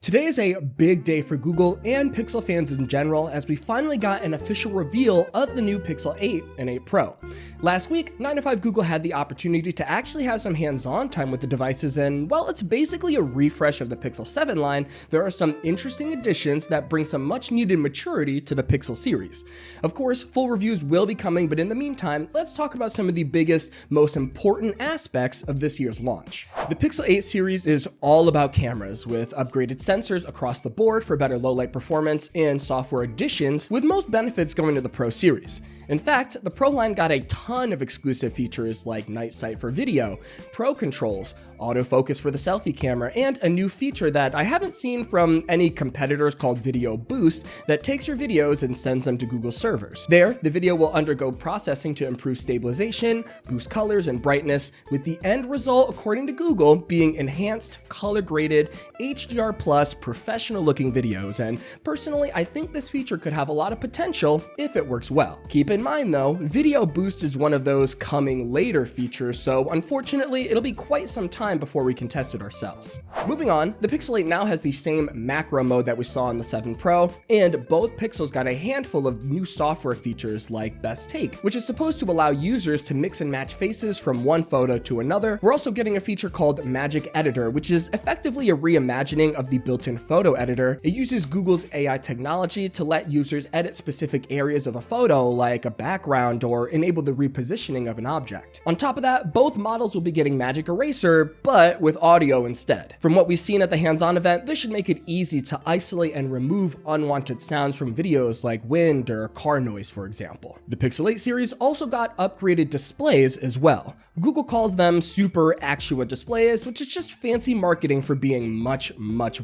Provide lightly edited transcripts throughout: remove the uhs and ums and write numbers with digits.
Today is a big day for Google and Pixel fans in general as we finally got an official reveal of the new Pixel 8 and 8 Pro. Last week, 9 to 5 Google had the opportunity to actually have some hands-on time with the devices, and while it's basically a refresh of the Pixel 7 line, there are some interesting additions that bring some much needed maturity to the Pixel series. Of course, full reviews will be coming, but in the meantime, let's talk about some of the biggest, most important aspects of this year's launch. The Pixel 8 series is all about cameras, with upgraded sensors across the board for better low-light performance and software additions, with most benefits going to the Pro series. In fact, the Pro line got a ton of exclusive features like night sight for video, Pro controls, autofocus for the selfie camera, and a new feature that I haven't seen from any competitors called Video Boost that takes your videos and sends them to Google servers. There, the video will undergo processing to improve stabilization, boost colors and brightness, with the end result, according to Google, being enhanced, color-graded, HDR+, professional-looking videos, and personally, I think this feature could have a lot of potential if it works well. Keep in mind though, Video Boost is one of those coming later features, so unfortunately, it'll be quite some time before we can test it ourselves. Moving on, the Pixel 8 now has the same macro mode that we saw on the 7 Pro, and both Pixels got a handful of new software features like Best Take, which is supposed to allow users to mix and match faces from one photo to another. We're also getting a feature called Magic Editor, which is effectively a reimagining of the built-in photo editor. It uses Google's AI technology to let users edit specific areas of a photo, like a background, or enable the repositioning of an object. On top of that, both models will be getting Magic Eraser, but with audio instead. From what we've seen at the hands-on event, this should make it easy to isolate and remove unwanted sounds from videos like wind or car noise, for example. The Pixel 8 series also got upgraded displays as well. Google calls them Super Actua displays, which is just fancy marketing for being much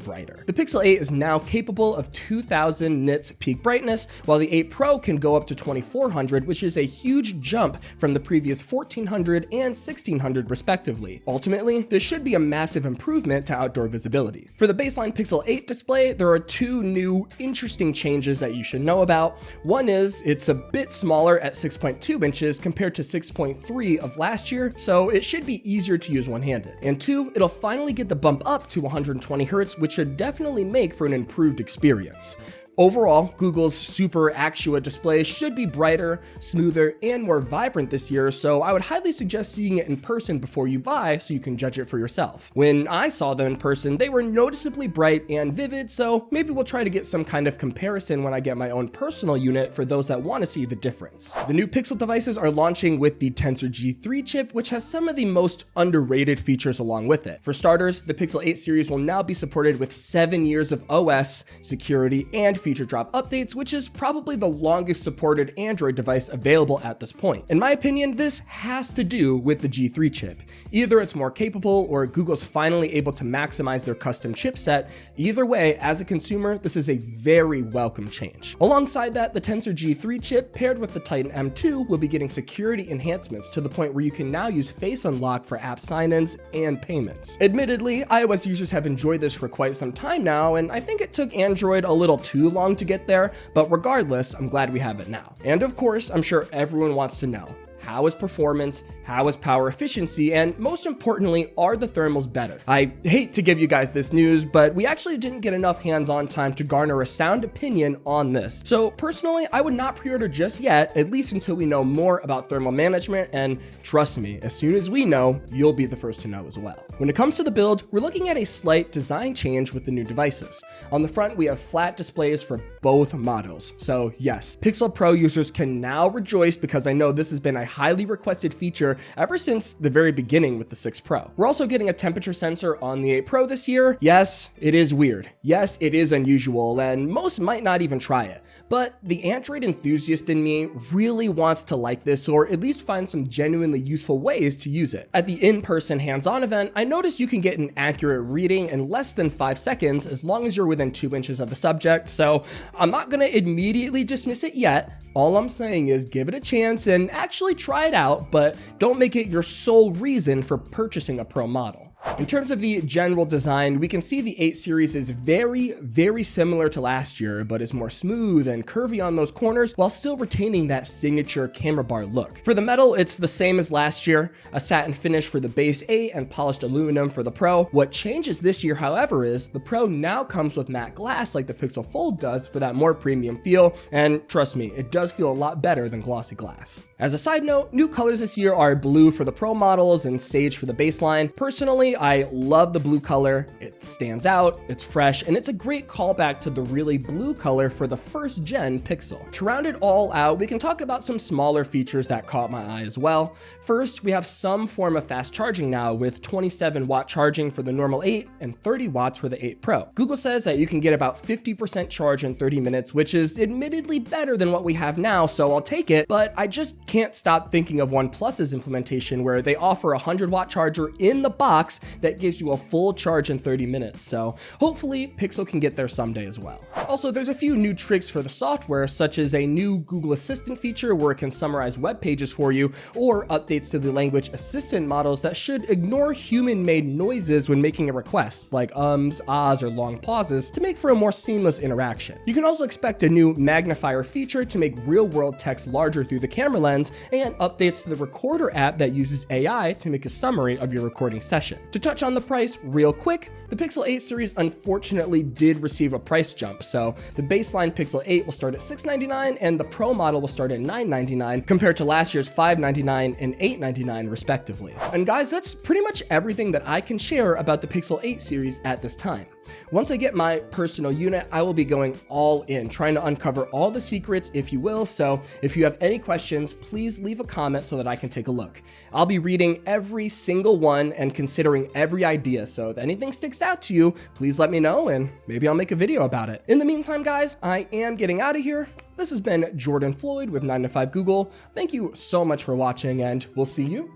brighter. The Pixel 8 is now capable of 2000 nits peak brightness, while the 8 Pro can go up to 2400, which is a huge jump from the previous 1400 and 1600 respectively. Ultimately, this should be a massive improvement to outdoor visibility. For the baseline Pixel 8 display, there are two new interesting changes that you should know about. One is it's a bit smaller at 6.2 inches compared to 6.3 of last year, so it should be easier to use one-handed. And two, it'll finally get the bump up to 120 Hz, which should definitely make for an improved experience. Overall, Google's Super Actua display should be brighter, smoother, and more vibrant this year, so I would highly suggest seeing it in person before you buy so you can judge it for yourself. When I saw them in person, they were noticeably bright and vivid, so maybe we'll try to get some kind of comparison when I get my own personal unit for those that want to see the difference. The new Pixel devices are launching with the Tensor G3 chip, which has some of the most underrated features along with it. For starters, the Pixel 8 series will now be supported with 7 years of OS, security, and feature drop updates, which is probably the longest supported Android device available at this point. In my opinion, this has to do with the G3 chip. Either it's more capable or Google's finally able to maximize their custom chipset. Either way, as a consumer, this is a very welcome change. Alongside that, the Tensor G3 chip paired with the Titan M2 will be getting security enhancements to the point where you can now use Face Unlock for app sign-ins and payments. Admittedly, iOS users have enjoyed this for quite some time now, and I think it took Android a little too long to get there, but regardless, I'm glad we have it now. And of course, I'm sure everyone wants to know, how is performance, how is power efficiency, and most importantly, are the thermals better? I hate to give you guys this news, but we actually didn't get enough hands-on time to garner a sound opinion on this. So personally, I would not pre-order just yet, at least until we know more about thermal management, and trust me, as soon as we know, you'll be the first to know as well. When it comes to the build, we're looking at a slight design change with the new devices. On the front, we have flat displays for both models. So yes, Pixel Pro users can now rejoice because I know this has been a highly requested feature ever since the very beginning with the 6 Pro. We're also getting a temperature sensor on the 8 Pro this year. Yes, it is weird. Yes, it is unusual, and most might not even try it. But the Android enthusiast in me really wants to like this, or at least find some genuinely useful ways to use it. At the in-person hands-on event, I noticed you can get an accurate reading in less than 5 seconds as long as you're within 2 inches of the subject, so I'm not gonna immediately dismiss it yet. All I'm saying is give it a chance and actually try it out, but don't make it your sole reason for purchasing a Pro model. In terms of the general design, we can see the 8 series is very similar to last year, but is more smooth and curvy on those corners while still retaining that signature camera bar look. For the metal, it's the same as last year, a satin finish for the base 8 and polished aluminum for the Pro. What changes this year, however, is the Pro now comes with matte glass like the Pixel Fold does for that more premium feel, and trust me, it does feel a lot better than glossy glass. As a side note, new colors this year are blue for the Pro models and sage for the baseline. Personally, I love the blue color. It stands out, it's fresh, and it's a great callback to the really blue color for the first gen Pixel. To round it all out, we can talk about some smaller features that caught my eye as well. First, we have some form of fast charging now with 27-watt charging for the normal 8 and 30 watts for the 8 Pro. Google says that you can get about 50% charge in 30 minutes, which is admittedly better than what we have now, so I'll take it, but I just can't stop thinking of OnePlus's implementation where they offer a 100-watt charger in the box that gives you a full charge in 30 minutes, so hopefully Pixel can get there someday as well. Also, there's a few new tricks for the software, such as a new Google Assistant feature where it can summarize web pages for you, or updates to the language assistant models that should ignore human-made noises when making a request, like ums, ahs, or long pauses, to make for a more seamless interaction. You can also expect a new magnifier feature to make real-world text larger through the camera lens, and updates to the Recorder app that uses AI to make a summary of your recording session. To touch on the price real quick, the Pixel 8 series unfortunately did receive a price jump, so the baseline Pixel 8 will start at $699 and the Pro model will start at $999 compared to last year's $599 and $899 respectively. And guys, that's pretty much everything that I can share about the Pixel 8 series at this time. Once I get my personal unit, I will be going all in, trying to uncover all the secrets, if you will, so if you have any questions, please leave a comment so that I can take a look. I'll be reading every single one and considering every idea, so if anything sticks out to you, please let me know and maybe I'll make a video about it. In the meantime, guys, I am getting out of here. This has been Jordan Floyd with 9to5 Google. Thank you so much for watching, and we'll see you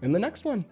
in the next one.